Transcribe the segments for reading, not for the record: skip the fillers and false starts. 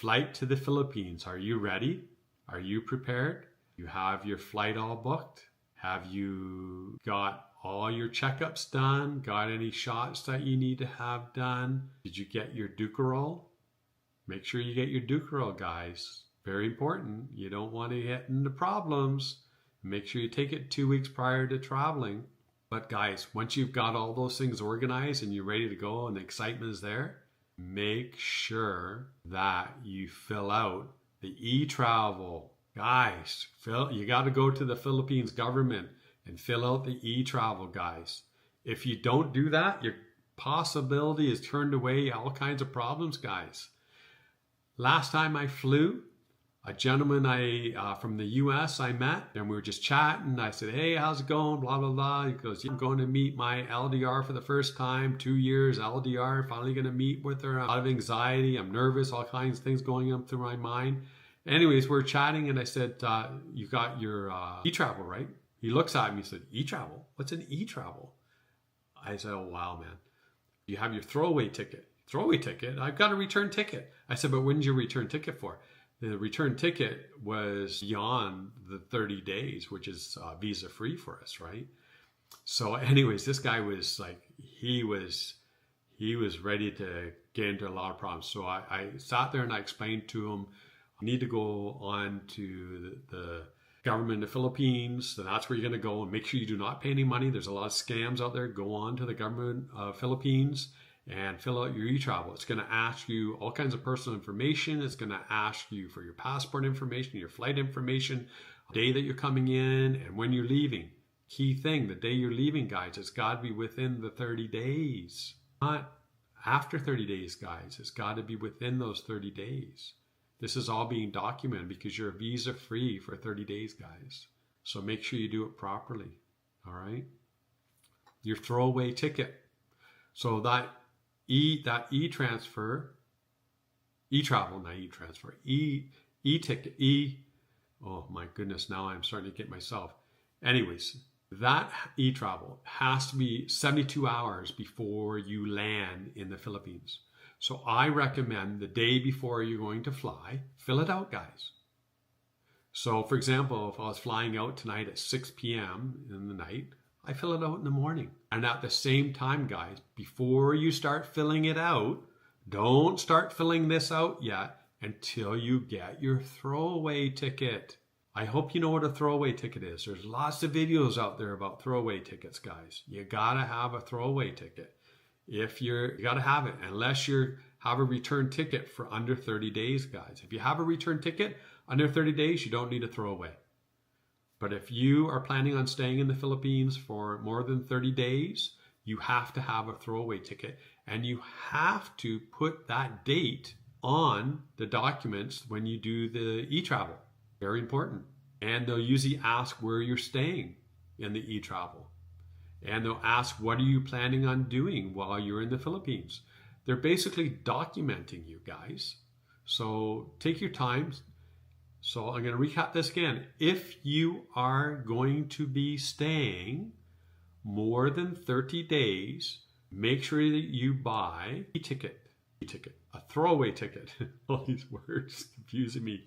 flight to the Philippines. Are you ready? Are you prepared? You have your flight all booked? Have you got all your checkups done? Got any shots that you need to have done? Did you get your Dukoral? Make sure you get your Dukoral, guys. Very important. You don't want to get into problems. Make sure you take it 2 weeks prior to traveling. But guys, once you've got all those things organized and you're ready to go and the excitement is there, make sure that you fill out the e-travel. Guys, you got to go to the Philippines government and fill out the e-travel, guys. If you don't do that, your possibility is turned away, all kinds of problems, guys. Last time I flew, a gentleman from the US I met, and we were just chatting. I said, hey, how's it going? Blah, blah, blah. He goes, I'm going to meet my LDR for the first time, 2 years LDR, finally going to meet with her. A lot of anxiety, I'm nervous, all kinds of things going up through my mind. Anyways, we're chatting and I said, you got your e-travel, right? He looks at me and said, e-travel? What's an e-travel? I said, oh, wow, man. You have your throwaway ticket. Throwaway ticket? I've got a return ticket. I said, but when's your return ticket for? The return ticket was beyond the 30 days, which is visa free for us, right? So anyways, this guy was like, he was ready to get into a lot of problems. So I sat there and I explained to him, I need to go on to the government of the Philippines. So that's where you're going to go, and make sure you do not pay any money. There's a lot of scams out there. Go on to the government of Philippines and fill out your e-travel. It's going to ask you all kinds of personal information. It's going to ask you for your passport information, your flight information, the day that you're coming in, and when you're leaving. Key thing, the day you're leaving, guys, it's got to be within the 30 days. Not after 30 days, guys. It's got to be within those 30 days. This is all being documented because you're visa free for 30 days, guys. So make sure you do it properly, all right? Your throwaway ticket. So that e-travel, not e-transfer, e-ticket, oh my goodness, now I'm starting to get myself. Anyways, that e-travel has to be 72 hours before you land in the Philippines. So I recommend the day before you're going to fly, fill it out, guys. So for example, if I was flying out tonight at 6 p.m. in the night, I fill it out in the morning. And at the same time, guys, before you start filling it out, don't start filling this out yet until you get your throwaway ticket. I hope you know what a throwaway ticket is. There's lots of videos out there about throwaway tickets, guys. You gotta have a throwaway ticket. You gotta have it, unless you have a return ticket for under 30 days, guys. If you have a return ticket under 30 days, you don't need a throwaway. But if you are planning on staying in the Philippines for more than 30 days, you have to have a throwaway ticket, and you have to put that date on the documents when you do the e-travel. Very important. And they'll usually ask where you're staying in the e-travel. And they'll ask, what are you planning on doing while you're in the Philippines? They're basically documenting you, guys. So take your time. So I'm going to recap this again. If you are going to be staying more than 30 days, make sure that you buy a throwaway ticket. All these words confusing me.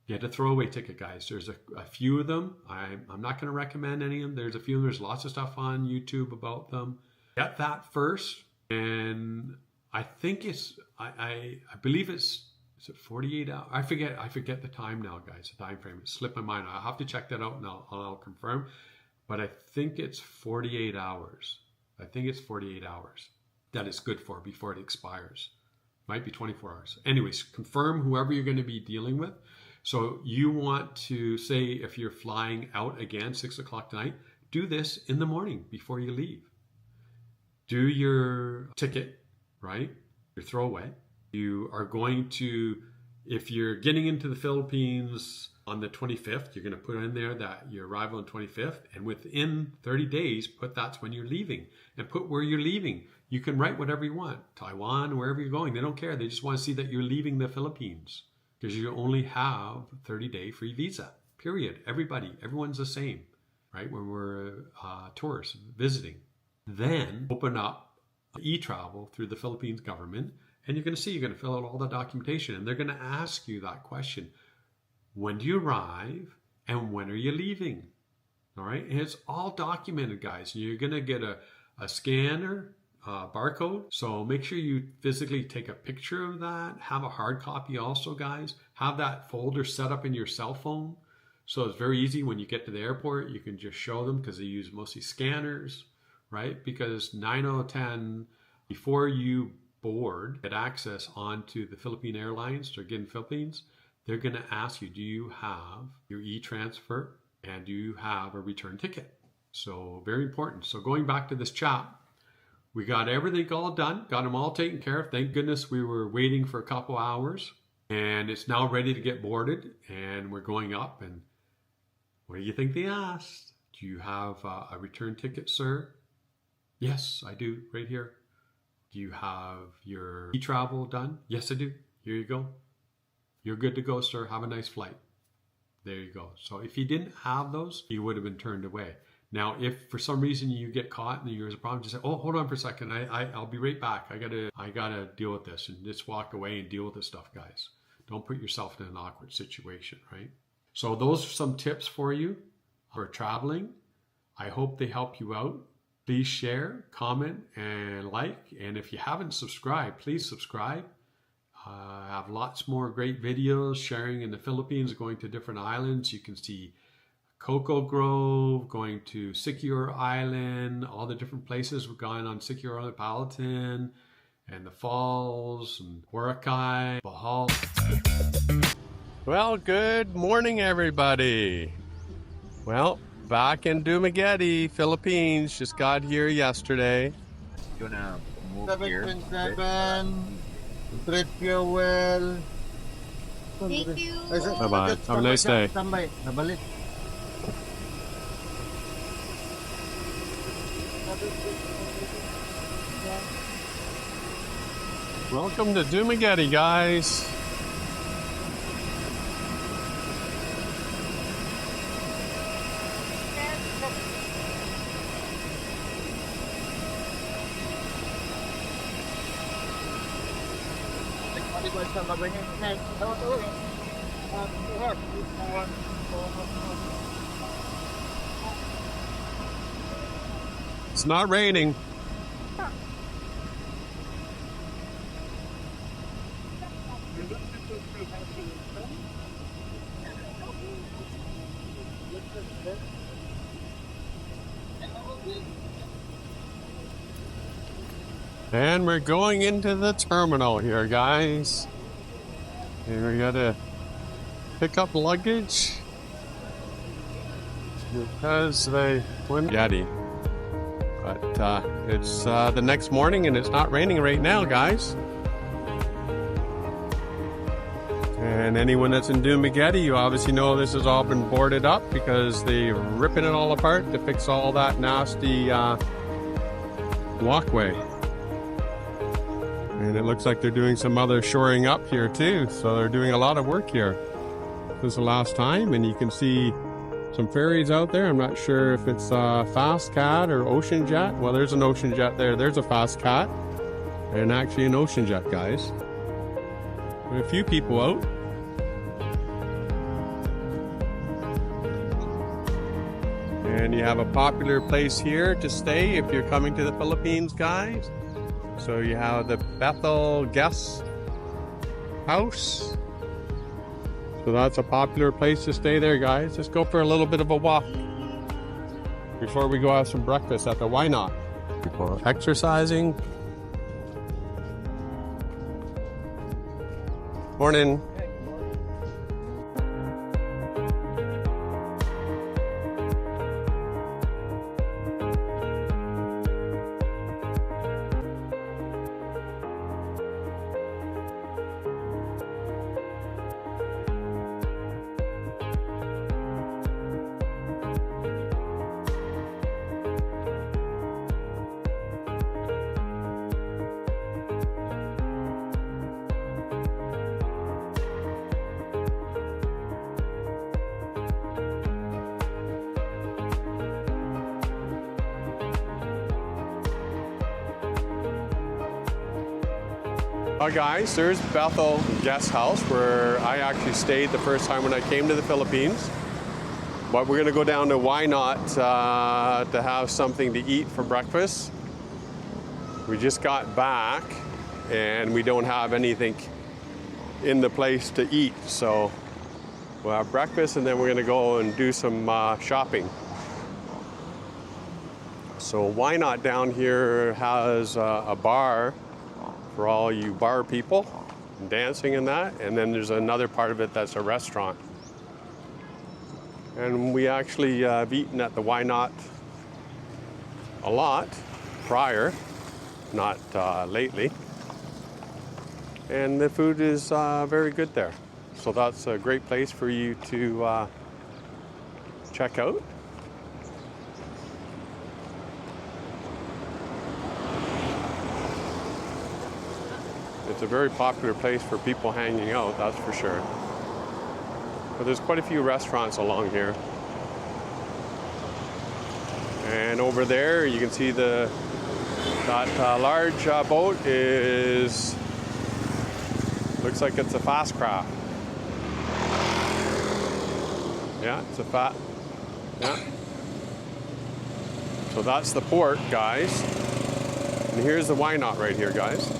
Get a throwaway ticket, guys. There's a few of them. I'm not going to recommend any of them. There's a few. There's lots of stuff on YouTube about them. Get that first. And I think I believe is it 48 hours? I forget the time now, guys. The time frame. It slipped my mind. I'll have to check that out and I'll confirm. But I think it's 48 hours. I think it's 48 hours that it's good for before it expires. Might be 24 hours. Anyways, confirm whoever you're going to be dealing with. So you want to say, if you're flying out again 6 o'clock tonight, do this in the morning before you leave. Do your ticket, right? Your throwaway. You are going to, if you're getting into the Philippines on the 25th, you're going to put in there that your arrival on 25th, and within 30 days, put that's when you're leaving, and put where you're leaving. You can write whatever you want, Taiwan, wherever you're going. They don't care. They just want to see that you're leaving the Philippines, because you only have a 30-day free visa, period. Everyone's the same, right? When we're tourists visiting. Then open up e-travel through the Philippines government And you're going to fill out all the documentation, and they're going to ask you that question. When do you arrive and when are you leaving? All right. And it's all documented, guys. You're going to get a scanner, barcode. So make sure you physically take a picture of that. Have a hard copy also, guys. Have that folder set up in your cell phone. So it's very easy when you get to the airport, you can just show them, because they use mostly scanners, right? Because 9 out of 10, before you board, get access onto the Philippine Airlines or Again Philippines, they're going to ask you, do you have your e-transfer and do you have a return ticket? So very important. So going back to this chat, we got everything all done, got them all taken care of. Thank goodness we were waiting for a couple hours, and it's now ready to get boarded, and we're going up. And what do you think they asked? Do you have a return ticket, sir? Yes, I do, right here. Do you have your e-travel done? Yes, I do. Here you go. You're good to go, sir. Have a nice flight. There you go. So if you didn't have those, you would have been turned away. Now, if for some reason you get caught and there's a problem, just say, oh, hold on for a second. I'll be right back. I gotta deal with this, and just walk away and deal with this stuff, guys. Don't put yourself in an awkward situation, right? So those are some tips for you for traveling. I hope they help you out. Please share, comment, and like. And if you haven't subscribed, please subscribe. I have lots more great videos sharing in the Philippines, going to different islands. You can see Coco Grove, going to Siquijor Island, all the different places we've gone on Siquijor Island, Palatin, and the falls, and Boracay, Bohol. Well, good morning, everybody. Well, back in Dumaguete, Philippines. Just got here yesterday. Gonna move 7.7 Treat fuel. Thank you. Bye-bye. Have a nice day. Tambay. Nabalik. Welcome to Dumaguete, guys. It's not raining. And we're going into the terminal here, guys. And we gotta pick up luggage because they went Yeti. But it's the next morning and it's not raining right now, guys. And anyone that's in Dumaguete, you obviously know this has all been boarded up because they're ripping it all apart to fix all that nasty walkway. And it looks like they're doing some other shoring up here too. So they're doing a lot of work here. This is the last time, and you can see some ferries out there. I'm not sure if it's Fast Cat or Ocean Jet. Well, there's an Ocean Jet there. There's a Fast Cat and actually an Ocean Jet, guys. And a few people out. And you have a popular place here to stay if you're coming to the Philippines, guys. So you have the Bethel Guest House. So that's a popular place to stay there, guys. Let's go for a little bit of a walk before we go have some breakfast at the Why Not? People exercising. Morning. Hi guys, there's Bethel Guest House where I actually stayed the first time when I came to the Philippines. But we're gonna go down to Why Not to have something to eat for breakfast. We just got back and we don't have anything in the place to eat. So we'll have breakfast and then we're gonna go and do some shopping. So Why Not down here has a bar for all you bar people, dancing and that. And then there's another part of it that's a restaurant. And we actually have eaten at the Why Not a lot prior, not lately. And the food is very good there. So that's a great place for you to check out. It's a very popular place for people hanging out, that's for sure. But there's quite a few restaurants along here. And over there you can see that large boat is, looks like it's a fast craft. Yeah, it's a yeah. So that's the port, guys. And here's the Why Not right here, guys.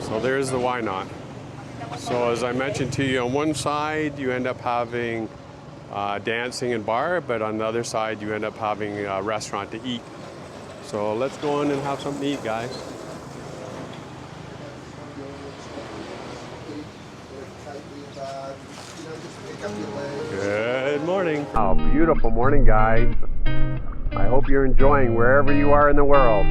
So there's the Why Not. So as I mentioned to you, on one side you end up having dancing and bar, but on the other side you end up having a restaurant to eat. So let's go in and have something to eat, guys. Good morning. Oh, beautiful morning, guys. I hope you're enjoying wherever you are in the world.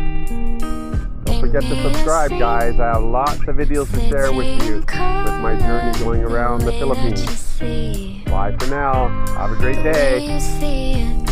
Don't forget to subscribe, guys. I have lots of videos to share with you with my journey going around the Philippines. Bye for now. Have a great day.